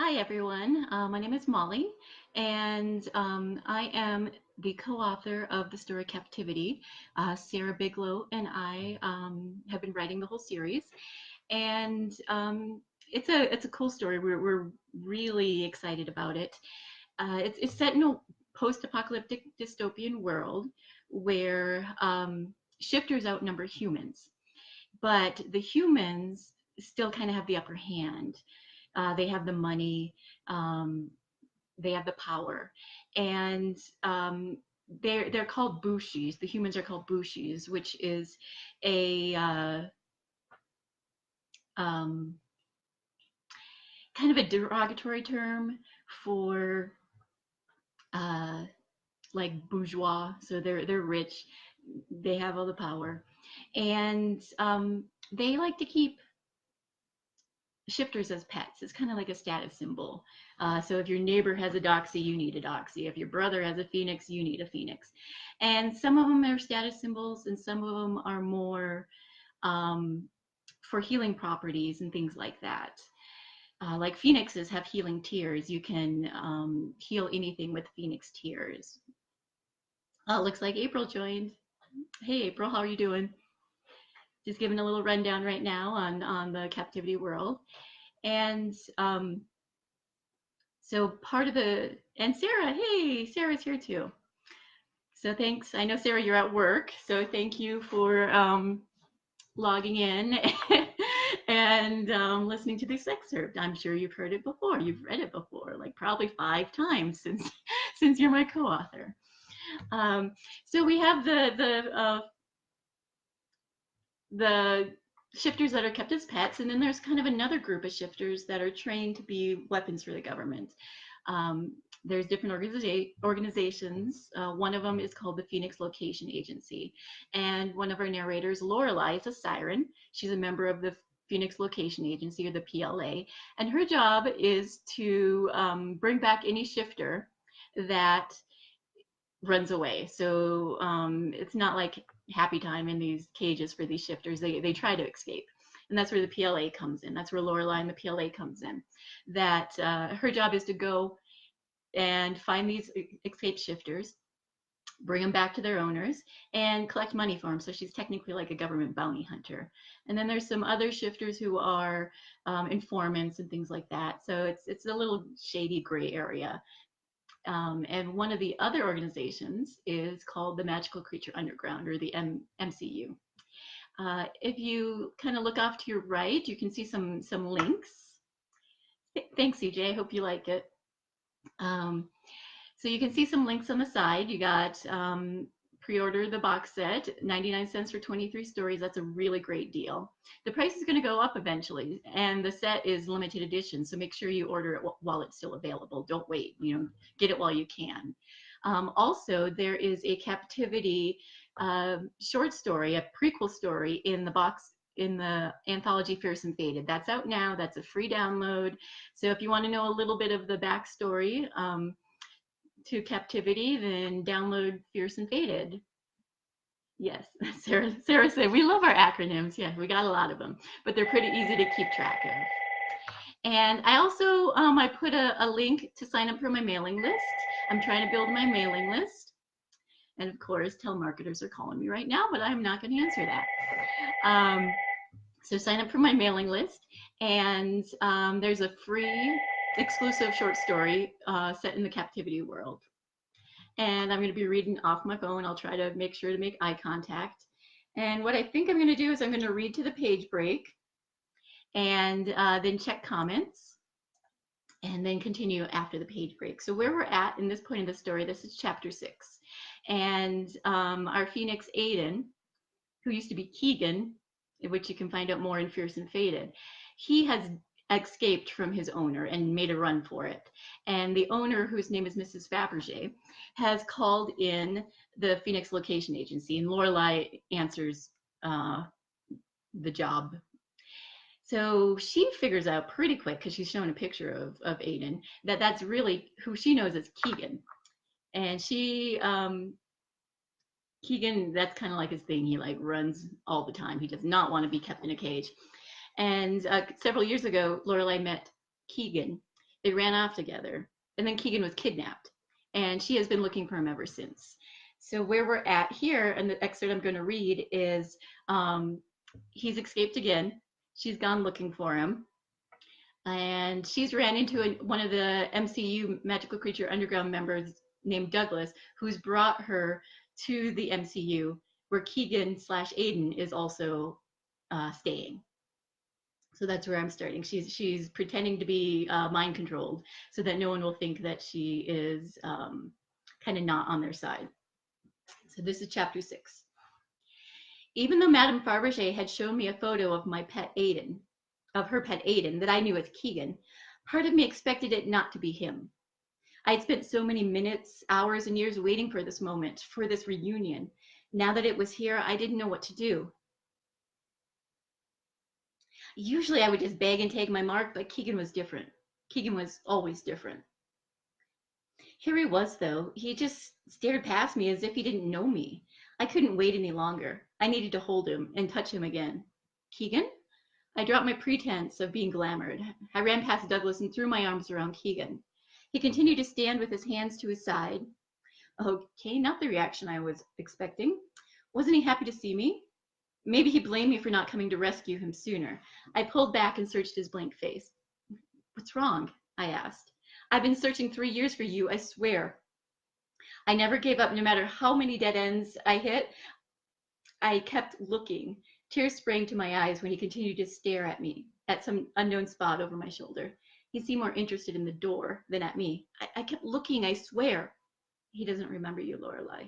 Hi, everyone. My name is Molly, and I am the co-author of the story Captivity. Sarah Bigelow and I have been writing the whole series, and it's a cool story. We're really excited about it. It's set in a post-apocalyptic dystopian world where shifters outnumber humans, but the humans still kind of have the upper hand. They have the money, um, they have the power, and they're called bushis. The humans are called bushis, which is a um, kind of a derogatory term for uh, like bourgeois. So they're rich, they have all the power, and they like to keep shifters as pets. It's kind of like a status symbol. So if your neighbor has a doxy, you need a doxy. If your brother has a phoenix, you need a phoenix. And some of them are status symbols, and some of them are more um, for healing properties and things like that. Like phoenixes have healing tears. You can heal anything with phoenix tears. Looks like April joined. Hey, April, how are you doing? Just giving a little rundown right now on the captivity world. And so part of the, and Sarah, hey, Sarah's here too. So thanks. I know, Sarah, you're at work. So thank you for logging in and listening to this excerpt. I'm sure you've heard it before. You've read it before, like probably 5 times since since you're my co-author. So we have the shifters that are kept as pets, and then there's kind of another group of shifters that are trained to be weapons for the government. Um, there's different organizations. One of them is called the Phoenix Location Agency, and one of our narrators, Lorelei, is a siren. She's a member of the Phoenix Location Agency, or the PLA, and her job is to bring back any shifter that runs away. So it's not like happy time in these cages for these shifters. They try to escape. And that's where the PLA comes in. That's where Lorelei and the PLA comes in. That her job is to go and find these escaped shifters, bring them back to their owners, and collect money for them. So she's technically like a government bounty hunter. And then there's some other shifters who are informants and things like that. So it's a little shady gray area. And one of the other organizations is called the Magical Creature Underground, or the MCU. If you kind of look off to your right, you can see some links. Thanks, CJ. I hope you like it. So you can see some links on the side. You got pre-order the box set, 99 cents for 23 stories. That's a really great deal. The price is going to go up eventually, and the set is limited edition, so make sure you order it while it's still available. Don't wait, get it while you can. Also, there is a Captivity short story, a prequel story in the box, in the anthology Fierce and Faded. That's out now. That's a free download. So if you want to know a little bit of the backstory to Captivity, then download Fierce and Faded. Yes, Sarah said, we love our acronyms. Yeah, we got a lot of them, but they're pretty easy to keep track of. And I also, I put a link to sign up for my mailing list. I'm trying to build my mailing list. And of course, telemarketers are calling me right now, but I'm not going to answer that. So sign up for my mailing list, and there's a free exclusive short story set in the Captivity world. And I'm going to be reading off my phone. I'll try to make sure to make eye contact. And what I think I'm going to do is I'm going to read to the page break, and then check comments, and then continue after the page break. So where we're at in this point of the story, this is chapter 6. And our Phoenix Aiden, who used to be Keegan, which you can find out more in Fierce and Faded, he has escaped from his owner and made a run for it. And the owner, whose name is Mrs. Fabergé, has called in the Phoenix Location Agency, and Lorelei answers the job. So she figures out pretty quick, because she's shown a picture of Aiden, that that's really who she knows as Keegan. And she Keegan, that's kind of like his thing. He like runs all the time. He does not want to be kept in a cage. And several years ago, Lorelei met Keegan. They ran off together. And then Keegan was kidnapped. And she has been looking for him ever since. So where we're at here, and the excerpt I'm going to read is he's escaped again. She's gone looking for him. And she's ran into one of the MCU Magical Creature Underground members named Douglas, who's brought her to the MCU, where Keegan / Aiden is also staying. So that's where I'm starting. She's pretending to be mind controlled so that no one will think that she is kind of not on their side. So this is chapter 6. Even though Madame Fabergé had shown me a photo of her pet Aiden, that I knew as Keegan, part of me expected it not to be him. I had spent so many minutes, hours, and years waiting for this moment, for this reunion. Now that it was here, I didn't know what to do. Usually I would just beg and take my mark, but Keegan was different. Keegan was always different. Here he was, though. He just stared past me as if he didn't know me. I couldn't wait any longer. I needed to hold him and touch him again. Keegan? I dropped my pretense of being glamored. I ran past Douglas and threw my arms around Keegan. He continued to stand with his hands to his side. Okay, not the reaction I was expecting. Wasn't he happy to see me? Maybe he blamed me for not coming to rescue him sooner. I pulled back and searched his blank face. What's wrong? I asked. I've been searching 3 years for you, I swear. I never gave up, no matter how many dead ends I hit. I kept looking. Tears sprang to my eyes when he continued to stare at me, at some unknown spot over my shoulder. He seemed more interested in the door than at me. I kept looking, I swear. He doesn't remember you, Lorelei.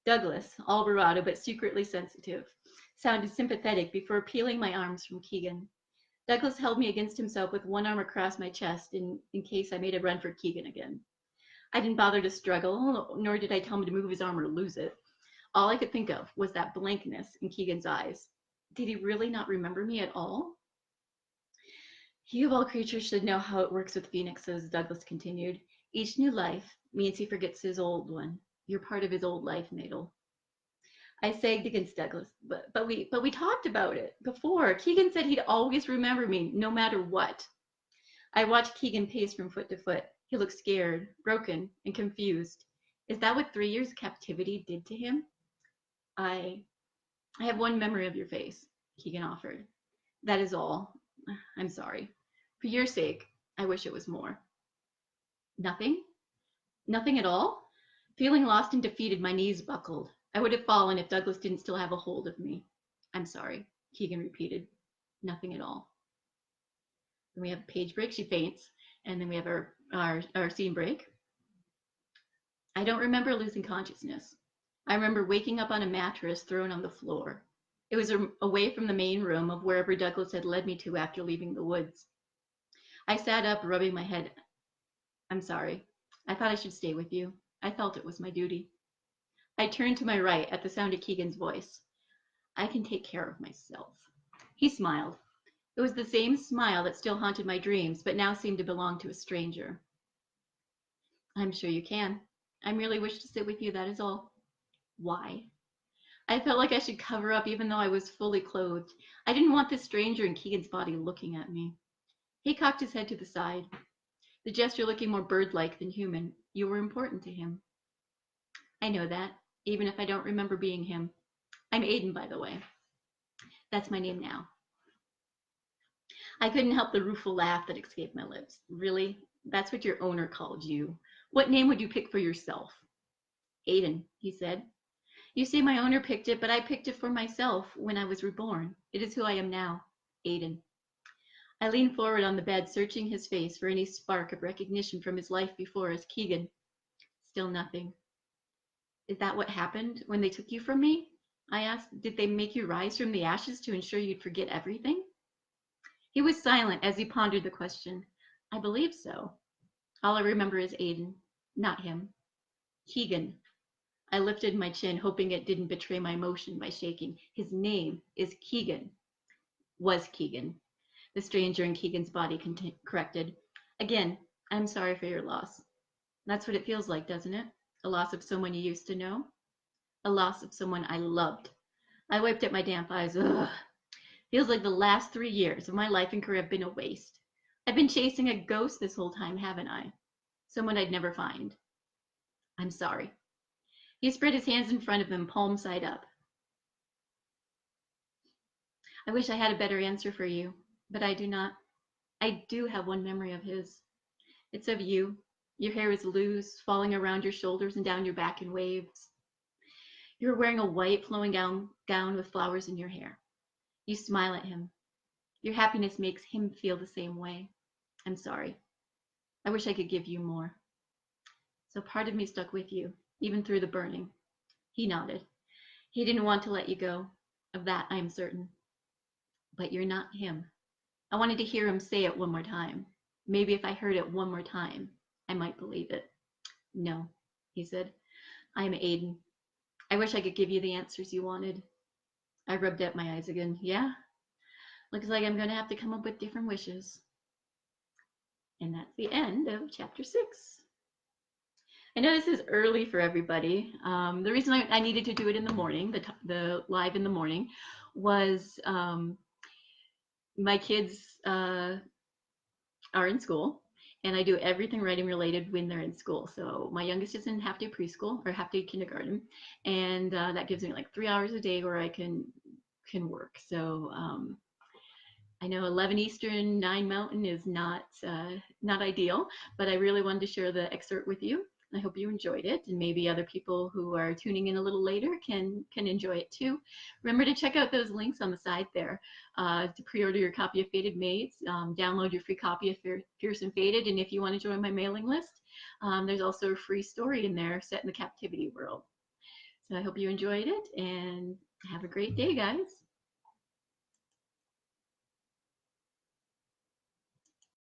Douglas, all bravado but secretly sensitive, sounded sympathetic before peeling my arms from Keegan. Douglas held me against himself with one arm across my chest in case I made a run for Keegan again. I didn't bother to struggle, nor did I tell him to move his arm or lose it. All I could think of was that blankness in Keegan's eyes. Did he really not remember me at all? You of all creatures should know how it works with phoenixes, Douglas continued. Each new life means he forgets his old one. You're part of his old life, Nadel. I sagged against Douglas, but we talked about it before. Keegan said he'd always remember me, no matter what. I watched Keegan pace from foot to foot. He looked scared, broken, and confused. Is that what 3 years of captivity did to him? I have one memory of your face, Keegan offered. That is all. I'm sorry. For your sake, I wish it was more. Nothing? Nothing at all? Feeling lost and defeated, my knees buckled. I would have fallen if Douglas didn't still have a hold of me. I'm sorry, Keegan repeated. Nothing at all. Then we have a page break. She faints. And then we have our scene break. I don't remember losing consciousness. I remember waking up on a mattress thrown on the floor. It was away from the main room of wherever Douglas had led me to after leaving the woods. I sat up, rubbing my head. I'm sorry. I thought I should stay with you. I felt it was my duty. I turned to my right at the sound of Keegan's voice. I can take care of myself. He smiled. It was the same smile that still haunted my dreams, but now seemed to belong to a stranger. I'm sure you can. I merely wish to sit with you, that is all. Why? I felt like I should cover up even though I was fully clothed. I didn't want this stranger in Keegan's body looking at me. He cocked his head to the side, the gesture looking more bird-like than human. You were important to him. I know that, even if I don't remember being him. I'm Aiden, by the way. That's my name now. I couldn't help the rueful laugh that escaped my lips. Really? That's what your owner called you. What name would you pick for yourself? Aiden, he said. You say my owner picked it, but I picked it for myself when I was reborn. It is who I am now, Aiden. I leaned forward on the bed, searching his face for any spark of recognition from his life before as Keegan. Still nothing. Is that what happened when they took you from me? I asked. Did they make you rise from the ashes to ensure you'd forget everything? He was silent as he pondered the question. I believe so. All I remember is Aiden, not him. Keegan. I lifted my chin, hoping it didn't betray my emotion by shaking. His name is Keegan. Was Keegan. The stranger in Keegan's body corrected. Again, I'm sorry for your loss. That's what it feels like, doesn't it? A loss of someone you used to know? A loss of someone I loved. I wiped at my damp eyes. Ugh. Feels like the last 3 years of my life and career have been a waste. I've been chasing a ghost this whole time, haven't I? Someone I'd never find. I'm sorry. He spread his hands in front of him, palm side up. I wish I had a better answer for you, but I do not. I do have one memory of his. It's of you. Your hair is loose, falling around your shoulders and down your back in waves. You were wearing a white flowing gown with flowers in your hair. You smile at him. Your happiness makes him feel the same way. I'm sorry. I wish I could give you more. So part of me stuck with you, even through the burning. He nodded. He didn't want to let you go. Of that I am certain. But you're not him. I wanted to hear him say it one more time. Maybe if I heard it one more time, I might believe it. No, he said. I am Aiden. I wish I could give you the answers you wanted. I rubbed at my eyes again. Yeah? Looks like I'm going to have to come up with different wishes. And that's the end of chapter 6. I know this is early for everybody. The reason I needed to do it in the morning, the live in the morning, was my kids are in school, and I do everything writing related when they're in school. So my youngest is in half day preschool or half day kindergarten, and that gives me like 3 hours a day where I can work. So I know 11 Eastern, 9 Mountain is not ideal, but I really wanted to share the excerpt with you. I hope you enjoyed it, and maybe other people who are tuning in a little later can enjoy it too. Remember to check out those links on the side there to pre-order your copy of Fated Maids, download your free copy of Fierce and Fated, and if you want to join my mailing list, there's also a free story in there set in the Captivity world. So I hope you enjoyed it, and have a great day, guys.